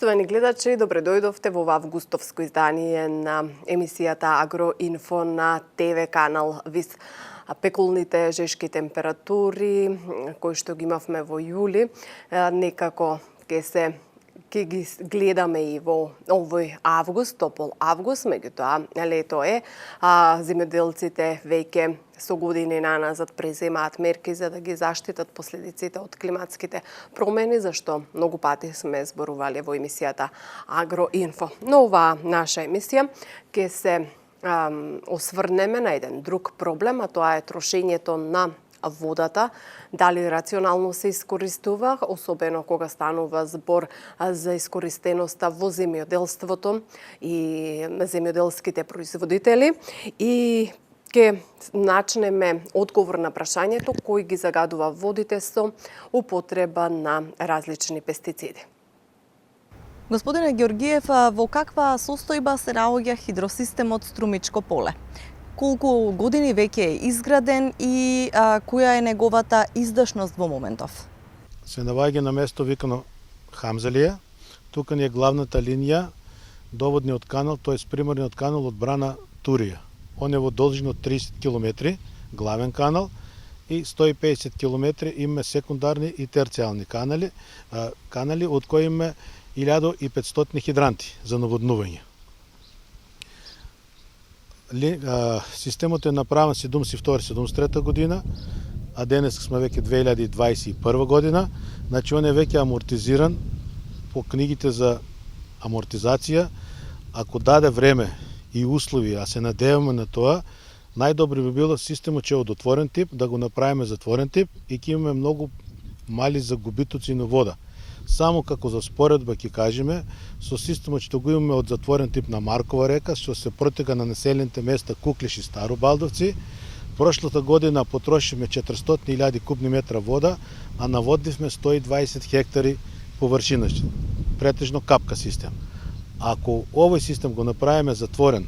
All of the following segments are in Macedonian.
Поштовани гледачи, добре дојдовте во августовско издание на емисијата Агроинфо на ТВ канал ВИС. Пекулните жешки температури кои што ги имавме во јули, некако ќе ги гледаме и во овој август, топол август, меѓутоа лето е, земјоделците веќе со години наназад преземаат мерки за да ги заштитат последиците од климатските промени, зашто многу пати сме зборувале во емисијата Агроинфо. Но оваа наша емисија ќе се осврнеме на еден друг проблем, а тоа е трошењето на водата, дали рационално се искористува, особено кога станува збор за искористеноста во земјоделството и земјоделските производители, и ќе начнеме одговор на прашањето кој ги загадува водите со употреба на различни пестициди. Господине Георгиев, во каква состојба се наоѓа хидросистемот Струмичко поле? Колку години веќе е изграден и која е неговата издашност во моментов? Се наоѓа на место викано Хамзелија. Тука ни е главната линија, доводниот канал, тоест приморниот канал од Брана Турија. Он е во должина од 30 км, главен канал, и 150 км има секундарни и терцијални канали, од кои има 1500 хидранти за наводнување. Системот е направен 72-73 година, а денес сме веќе 2021 година, значи он е веќе амортизиран по книгите за амортизација. Ако даде време и услови, а се надеваме на тоа, најдобро би било системот че од отворен тип да го направиме затворен тип и ќе имаме многу мали загубитоци на вода. Само како за споредба ќе кажеме, со системот што го имаме од затворен тип на Маркова река, што се протега на населените места Куклиш и Старо Балдовци, прошлата година потрошиме 400.000 кубни метра вода, а наводнивме 120 хектари површина, претежно капка систем. Ако овој систем го направиме затворен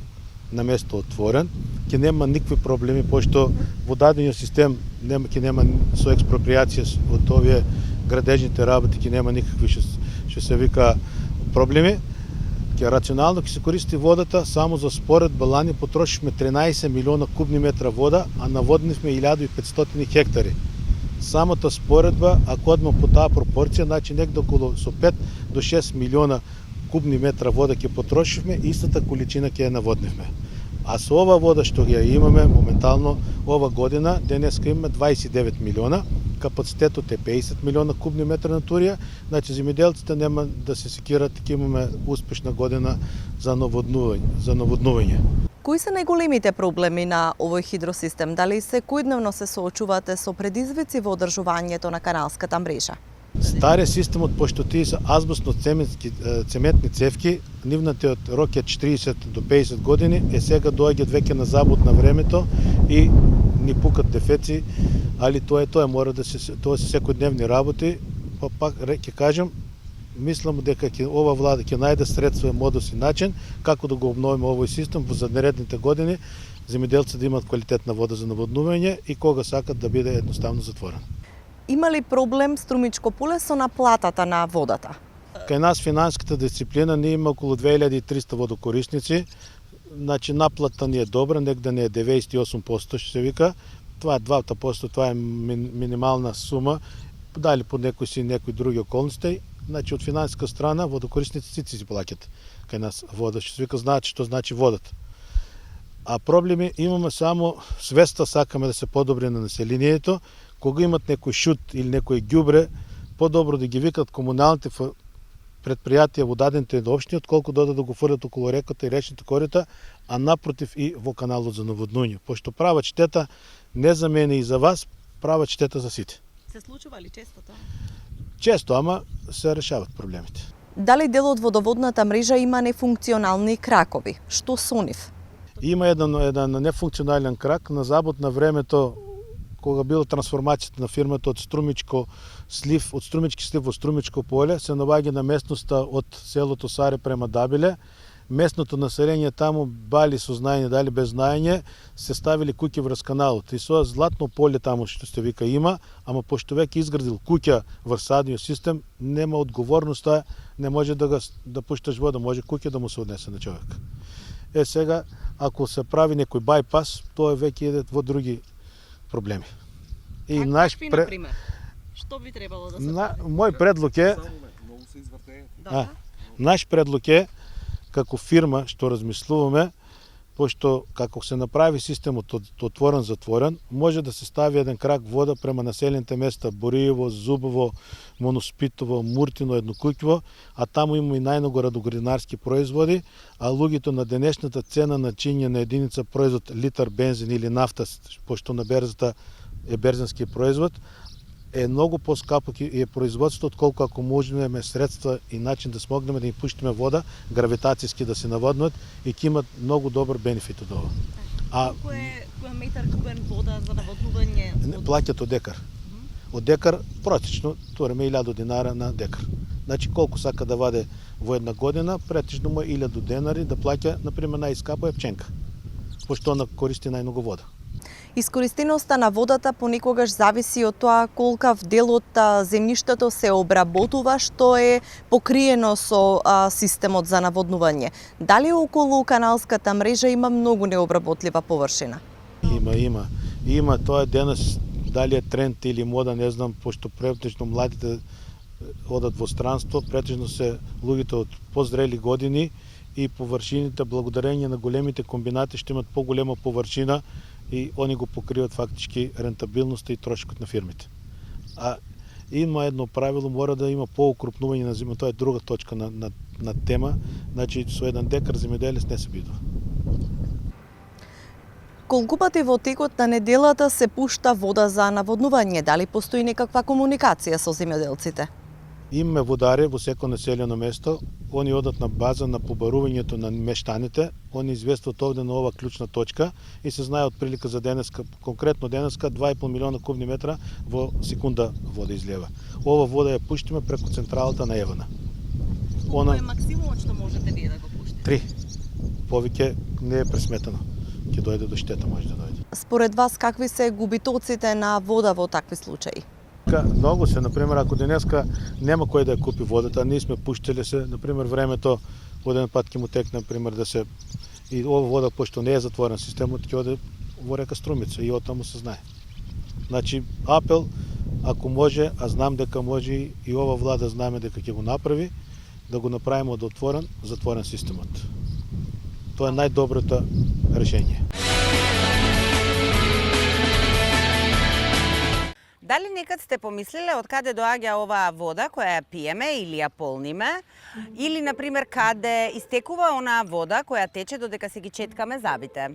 на место отворен, ќе нема никакви проблеми, пошто во дадениот систем ќе нема со експроприација од овие градежните работи, ќе нема никакви што се вика проблеми. Ќе рационално ќе се користи водата, само за споредба лани потрошивме 13 милиона кубни метра вода, а наводнивме 1500 хектари. Самата споредба, ако одма по таа пропорција, значи негде околу со 5 до 6 милиона кубни метра вода ќе потрошивме, истата количина ќе ја наводнивме. А со ова вода што ја имаме моментално ова година, денеска имаме 29 милиона, капацитетот е 50 милиона кубни метра на Турија, значи земјоделците нема да се секират, ќе имаме успешна година за наводнување. Кои се најголемите проблеми на овој хидросистем? Дали секојдневно се соочувате со предизвици во одржувањето на каналската мрежа? Стариот системот, пошто тие се азбестно-цементни цевки, нивниот рок е 40 до 50 години, сега доаѓаат веќе на забот на времето и ни пукат дефеци, али тоа мора да се секојдневни работи, па пак ќе кажам, мислам дека ова влада ќе најде средства, модус и начин како да го обновиме овој систем во заднаредните години, земјоделците да имаат квалитетна вода за наводнување и кога сакат да биде едноставно затворен. Има ли проблем Струмичко поле со наплатата на водата? Кај нас финансиската дисциплина ние има околу 2300 водокорисници, значи наплата ни е добра, негде не е 98% што се вика. Това е 2%, това е минимална сума, дали по некои други околности. Значи од финансиска страна водокорисниците си плаќат кај нас вода, што се вика знаат што значи водата. А проблеми имаме само свеста, сакаме да се подобри на населението. Кога имат некој шут или некој ѓубре, подобро да ги викат комуналните предпријатија во дадените општини, отколку да го фрлат околу реката и речните корита, а напротив и во каналот за наводнување. Пошто прават штета не за мене и за вас, прават штета за сите. Се случува ли често тоа? Често, ама се решават проблемите. Дали дел од водоводната мрежа има нефункционални кракови? Што со нив? Има еден нефункционален крак на забот на времето, кога била трансформацијата на фирмата од Струмички слив во Струмичко поле, се наоѓа на местноста од селото Саре према Дабиле, местното население таму, бали со знаење, дали без знаење, се ставили куќи врз каналот. И со златно поле таму што се вика има, ама пошто веќе изградил куќа врз садниот систем, нема одговорноста, не може да пушташ вода, може куќа да му се однесе на човек. Сега, ако се прави некој байпас, тоа веќе иде во други проблеми. И какви, например? Што би требало да се прави? Мој предлог е... Наш предлог е, како фирма, што размислуваме, пошто како се направи системот отворен-затворен, може да се стави еден крак вода према населените места Бориево, Зубово, Моноспитово, Муртино, Еднокуќово, а таму има и најмногу радоградинарски производи, а луѓето на денешната цена на чинје на единица производ литар бензин или нафта, пошто на берзата е берзински производ, е многу поскапо и е производството, отколку ако можеме средства и начин да смогнеме да им пуштиме вода, гравитацијски да се наводнат и ќе имат многу добар бенефит од ова. Колку е метар кубен вода за наводнување? Плаќат од декар. Од декар, протично, туреме 1000 динара на декар. Значи, колку сака да ваде во една година, претежно му 1000 денари да плаќа, например, најскапо е пченка, пошто она користи најмногу вода. Искористеноста на водата понекогаш зависи од тоа колкав дел од земјиштето се обработува, што е покриено со системот за наводнување. Дали околу каналската мрежа има многу необработлива површина? Има, тоа е денес, дали е тренд или мода, не знам, пошто претежно младите одат во странство, претежно се луѓето од позрели години и површините, благодарение на големите комбинати, што имат поголема површина и они го покриват фактички рентабилноста и трошокот на фирмите. А има едно правило, мора да има поукрупнување на земја, тоа е друга точка на тема, значи со еден декар земјоделец не се бидува. Колку пати во текот на неделата се пушта вода за наводнување? Дали постои некаква комуникација со земјоделците? Имаме водари во секој населено место, они одат на база на побарувањето на мештаните, они известуват овде на ова клучна точка и се знае отприлика за денеска, конкретно денеска 2,5 милиона кубни метра во секунда вода излева. Ова вода ја пуштиме преку централата на Евана. Колку е максимумот што можете вие да го пуштите? 3. Повеќе не е пресметано. Ќе дојде до штета, може да дојде. Според вас, какви се губитоците на вода во такви случаи? Многу се, например, ако денеска нема кој да ја купи водата, ние сме пуштили се, например, времето оден пат ќе му текне, например, да се и ова вода, пошто не е затворен системот, ќе оде во река Струмица и оттаму се знае. Значи, апел, ако може, а знам дека може и ова влада знаеме дека ќе го направи, да го направиме од отворен, затворен системот. Тоа е најдоброто решение. Дали некад сте помислиле од каде доаѓа оваа вода која ја пиеме или ја полниме? Или, например, каде истекува онаа вода која тече додека се ги четкаме забите?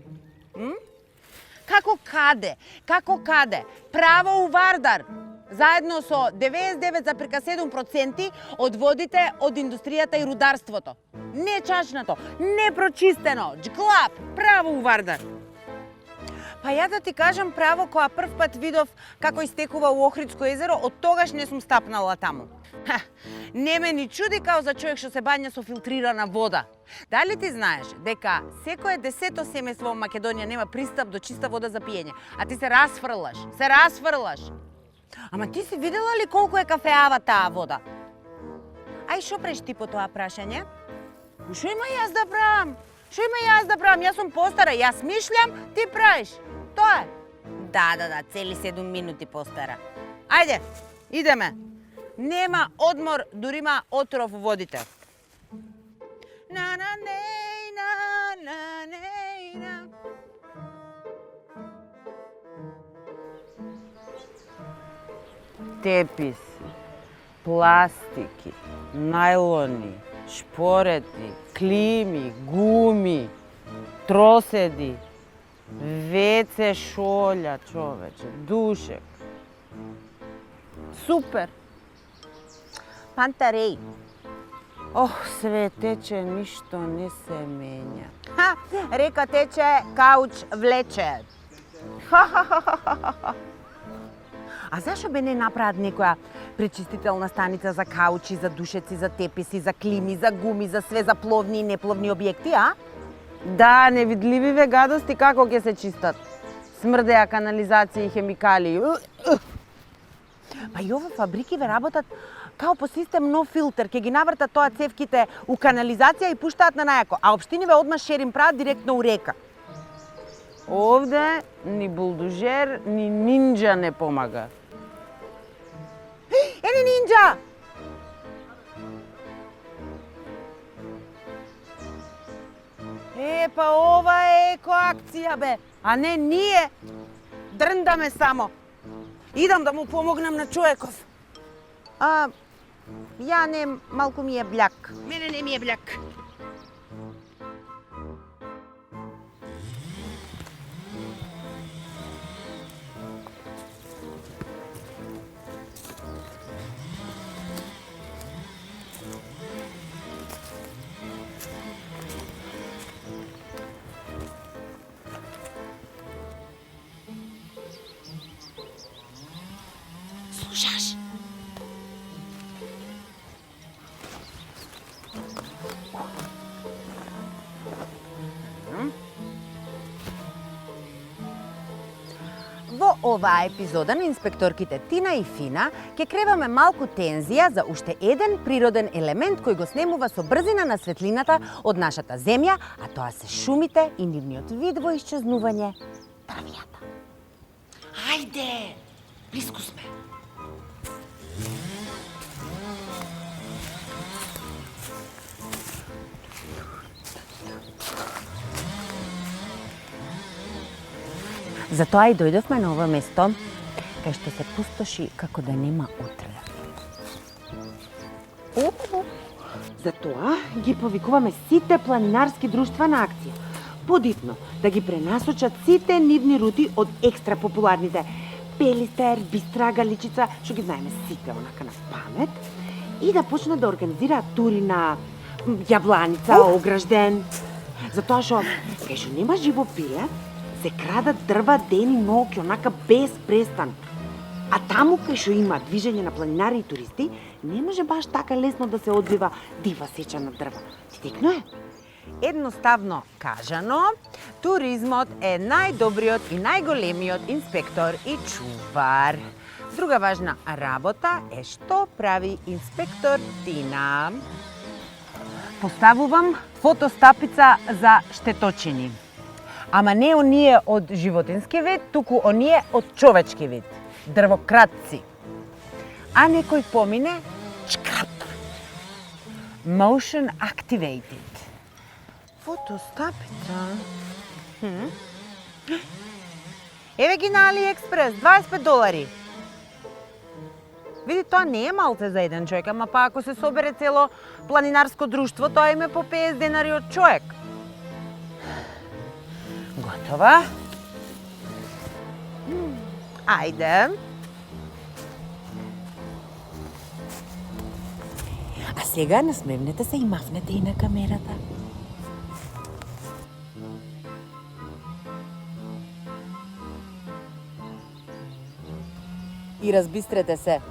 Како каде? Како каде? Право у Вардар! Заедно со 99,7% од водите од индустријата и рударството. Нечачнато, непрочистено, джглап, право у Вардар! Па ја да ти кажам право, која прв пат видов како истекува у Охридско езеро, од тогаш не сум стапнала таму. Не ме ни чуди као за човек што се бања со филтрирана вода. Дали ти знаеш дека секое 10-то семејство во Македонија нема пристап до чиста вода за пиење, а ти се расфрлаш. Ама ти си видела ли колку е кафеава таа вода? Ај шо преш ти по тоа прашање? Шо има јас да правам? Јас сум постара, јас мишлям, ти правиш. Тоа е. Да, цели 7 минути постара. Ајде, идеме. Нема одмор, дури има отров у водите. Теписи, пластики, најлони, шпорети, клими, гуми, троседи, веце шолја, човече, душек. Супер! Пантареј. Све тече, ништо не се менја. Река тече, кауч влече. А зашо бе не направат некоја пречистителна станица за каучи, за душеци, за теписи, за клими, за гуми, за све за пловни и непловни објекти, а? Да, невидлививе гадости како ќе се чистат? Смрдеа канализација и хемикали. Па и ова фабрики ве работат као по систем нов филтер, ќе ги навртат тоа цевките у канализација и пуштаат на најако, а општиниве одма шерим прават директно у река. Овде ни булдужер, ни нинџа не помага. Ени нинџа! Па ова е екоакција, бе, а не ние. Дрндаме само. Идам да му помогнам на човеков. Ја не, малку ми е бљак. Мене не ми е бљак. Слушаш? Во оваа епизода на инспекторките Тина и Фина ќе креваме малку тензија за уште еден природен елемент кој го снемува со брзина на светлината од нашата земја, а тоа се шумите и нивниот вид во исчезнување – травијата. Ајде, близко сме. Затоа и дојдовме на ова место, кај што се пустоши како да нема утре. Затоа ги повикуваме сите планинарски друштва на акција. Подитно, да ги пренасочат сите нивни рути од екстра популарните Пелистер, Бистра, Галичица, што ги знаеме сите онака на памет, и да почнат да организираат тури на Јабланица, Огражден. Затоа што кај што нема живо пиле, се крадат дрва ден и ноќ, онака без престан. А таму кај што има движење на планинари и туристи, не може баш така лесно да се одбива дива сеча на дрва. Ти текно е? Едноставно кажано, туризмот е најдобриот и најголемиот инспектор и чувар. Друга важна работа е што прави инспектор Тина. Поставувам фотостапица за штеточини. Ама не оние од животински вид, туку оние од човечки вид. Дрвократци. А некој помине, чкрап. Motion activated. Фотостапица. Еве ги на AliExpress, $25. Види, тоа не е малце за еден човек, ама па ако се собере цело планинарско друштво, тоа име по $50 од човек. Готова? Ајде. А сега насмевнете се и мафнете и на камерата. И разбистрете се.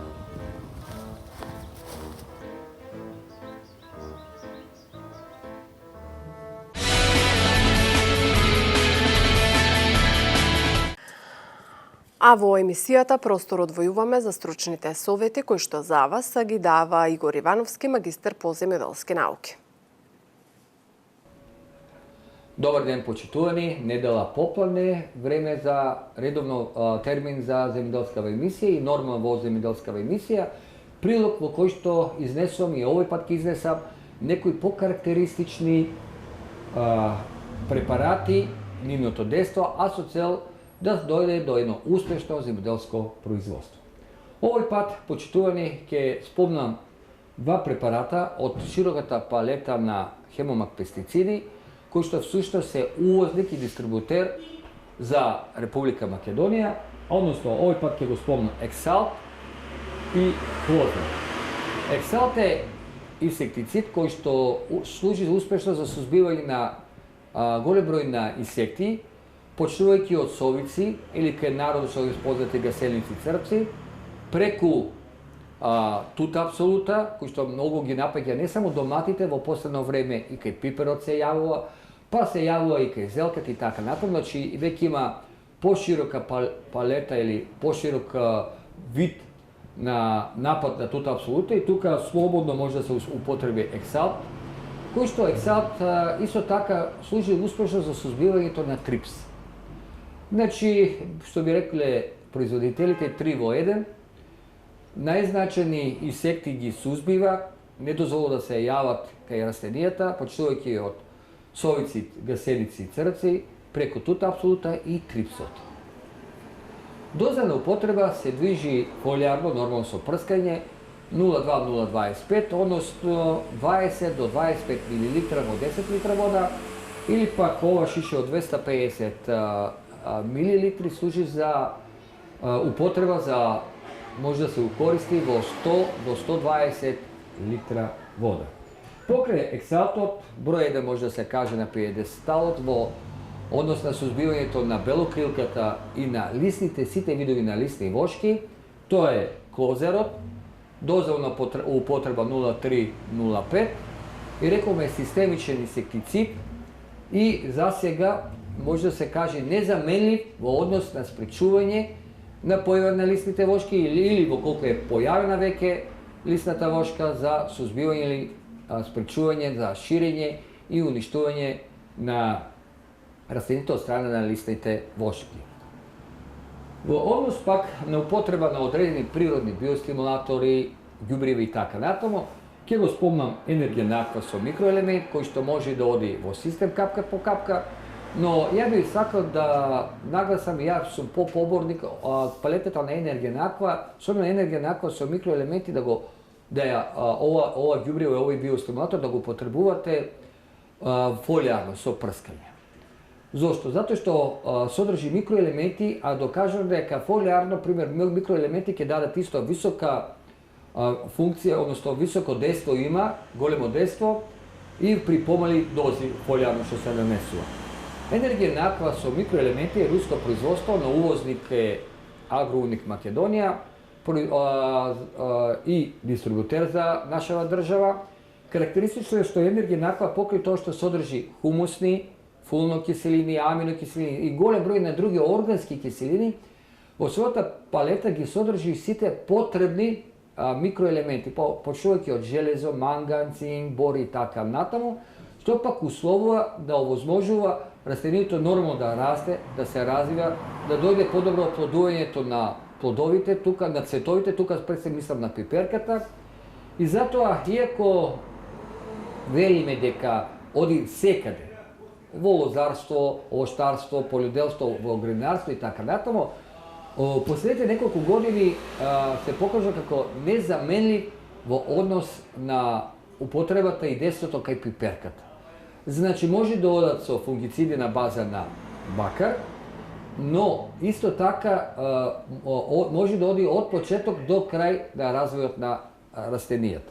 А во емисијата простор одвојуваме за стручните совети кои што за вас ги дава Игор Ивановски, магистар по земјоделски науки. Добар ден, почитувани. Недела попладне, време за редовно термин за земјоделскава емисија и нормална во земјоделскава емисија. Прилог во кој што изнесувам и овој пат ќе изнесам некои покарактеристични препарати, нивното дејство, а со цел да дојде до едно успешно земјоделско производство. Овој пат, почитувани, ќе спомнам два препарата од широката палета на хемомак пестициди, кои што всушност се увозник и дистрибутер за Република Македонија, односно овој пат ќе го спомнам Ексалт и Клозел. Ексалт е инсектицид кој што служи успешно за сузбивање на голем број на инсекти, почнувајќи од совици или кај народот што ги познати гаселници црпци, преку тута апсолута, кој што многу ги напаѓа не само доматите, во последно време и кај пиперот се јавува, па се јавува и кај зелката и така натаму, значи веќе има поширока палета или поширок вид на напад на тута апсолута и тука слободно може да се употреби ексалт, кој што ексалт исто така служи успешно за сузбивањето на трипс. Значи, што би рекле производителите 3 во 1, најзначени инсекти ги сузбива, не дозволува да се јават кај растенијата, почнувајќи од совици, гасеници и црци, преку тута апсолута и трипсот. Доза на употреба се движи фолиарно, нормално со прскање, 0,2-0,25, односно 20 до 25 мл во 10 литра вода, или пак ова шише од 250 мл служи за употреба за може да се укористи во 100 до 120 литра вода. Покрај ексалтот, број 1 може да се каже на пиедесталот во однос на сузбивањето на белокрилката и на лисните, сите видови на лисни вошки, тоа е клозерот, дозелна употреба 0,3-0,5 и рековме системичен инсектицид и за сега може да се каже незаменлив во однос на спречување на појава на лисните вошки или во колку е појавена веќе лисната вошка за сузбивање или спречување за ширење и уништување на растените од страна на лисните вошки. Во однос пак на употреба на одредени природни биостимулатори, ѓубриви и така натаму, ќе го спомнам енергија аква со микроелемент кој што може да оди во систем капка по капка, но ја би сакал да нагласам, ја сум поборник палетата на енергија аква, со енергија аква со микроелементи ова ѓубриво, овој биостимулатор да го потребувате фолиарно со прскање. Зошто? Затоа што содржи микроелементи, а докажано дека фолиарно, пример, микроелементи ќе дадат исто висока функција, односно високо действо има, големо действо и при помали дози фолиарно што се нанесува. Енергија аква со микроелементи е руско производство, на увозник е Агроуник Македонија и дистрибутер за нашава држава. Карактеристично е што енергија аква покрај тоа што содржи хумусни, фулнокиселини, аминокиселини и голем број на други органски киселини, во својата палета ги содржи сите потребни микроелементи, почнувајќи од железо, манган, цинк, бор и така натаму, што пак условува да овозможува растението нормално да расте, да се развива, да дојде подобро оплодувањето на плодовите, тука на цветовите, тука пред се мислам на пиперката. И затоа, иако велиме дека оди секаде, во лозарство, овоштарство, полјоделство, во гринарство и така натаму, последните неколку години се покажа како незаменлив во однос на употребата и действото кај пиперката. Значи, може да одат со фунгициди на база на бакар, но исто така може да оди од почеток до крај на развојот на растенијата.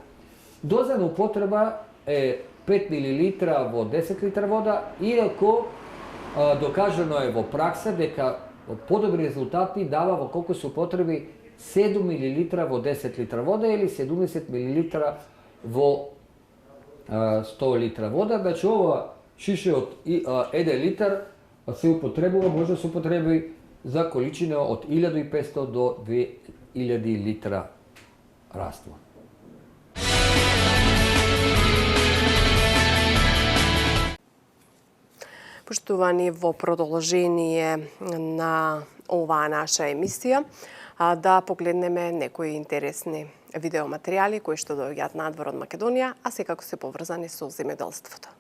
Доза на употреба е 5 мл во 10 литра вода, иако докажано е во пракса дека подобри резултати дава во колку се употреби 7 мл во 10 литра вода или 70 мл во 100 литра вода. Значи ова шише од 1 литар се употребува, може да се употреби за количина од 1500 до 2000 литра раствор. Поштувани, во продолжение на оваа наша емисија, да погледнеме некои интересни видеоматеријали кои што доаѓаат надвор од Македонија, а секако се поврзани со земјоделството.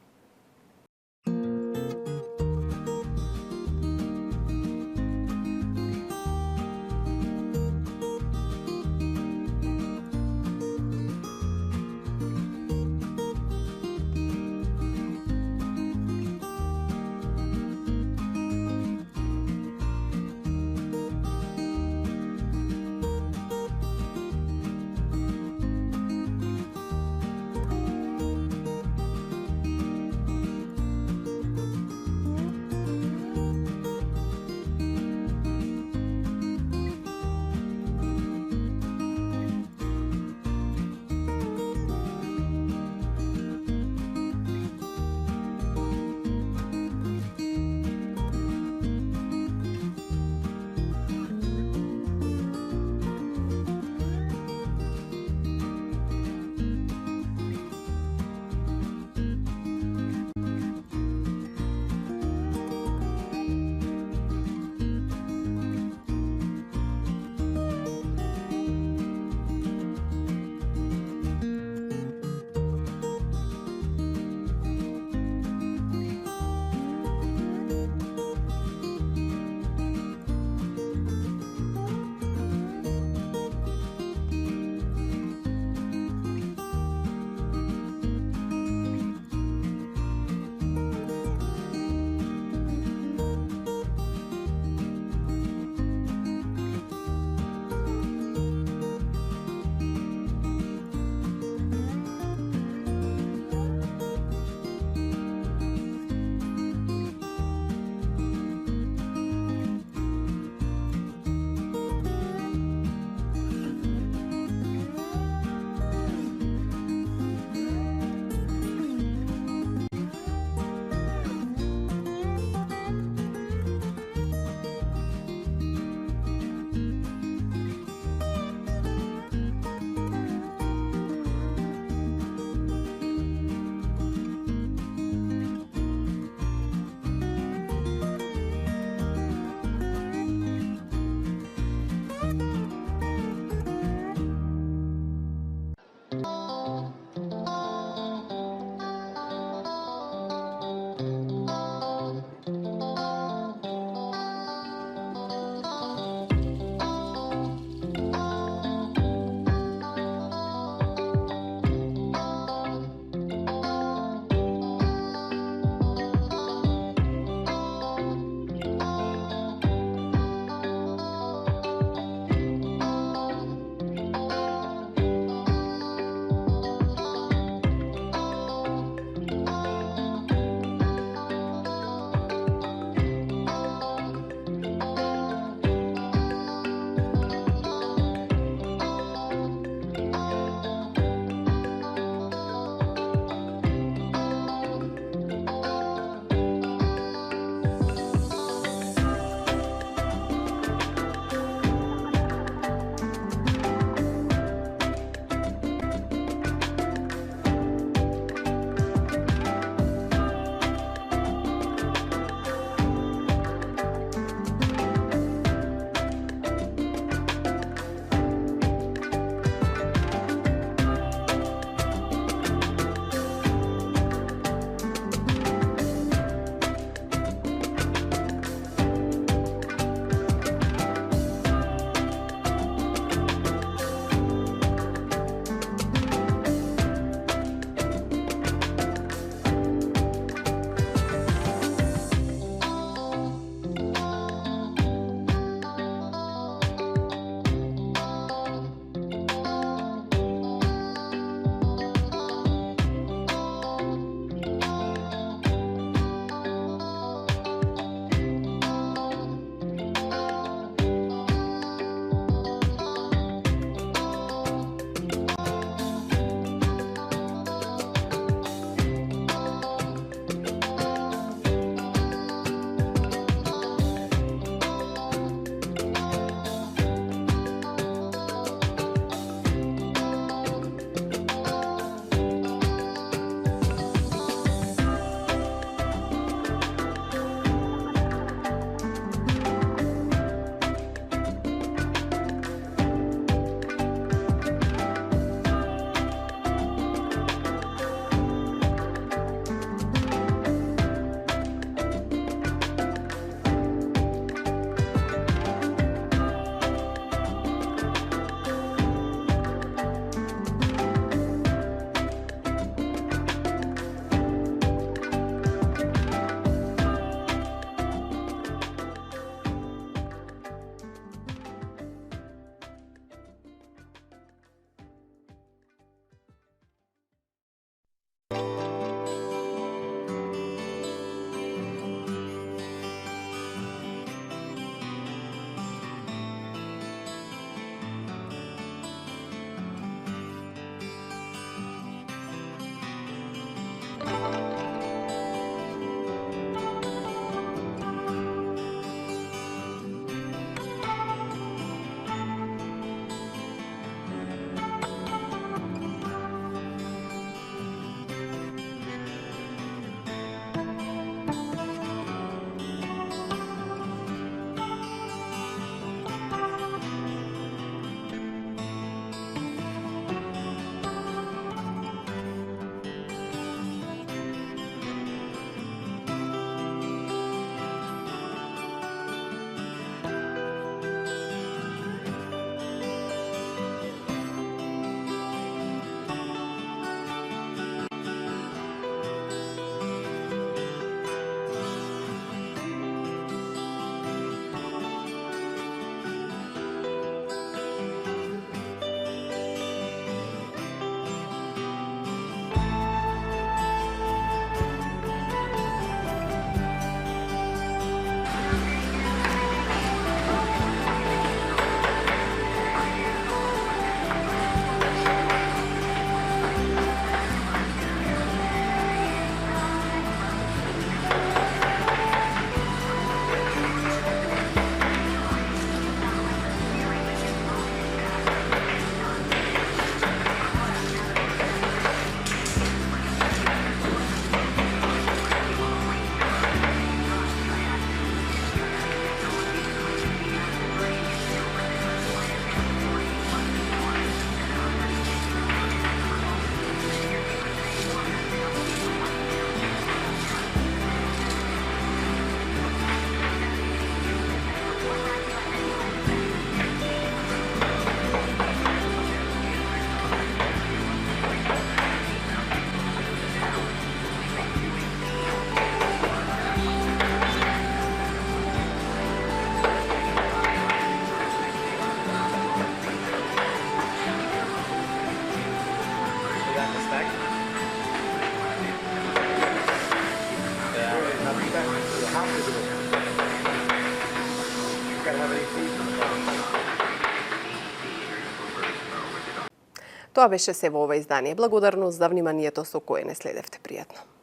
Тоа беше се во ова издание. Благодарност за вниманието со кое не следевте. Пријатно.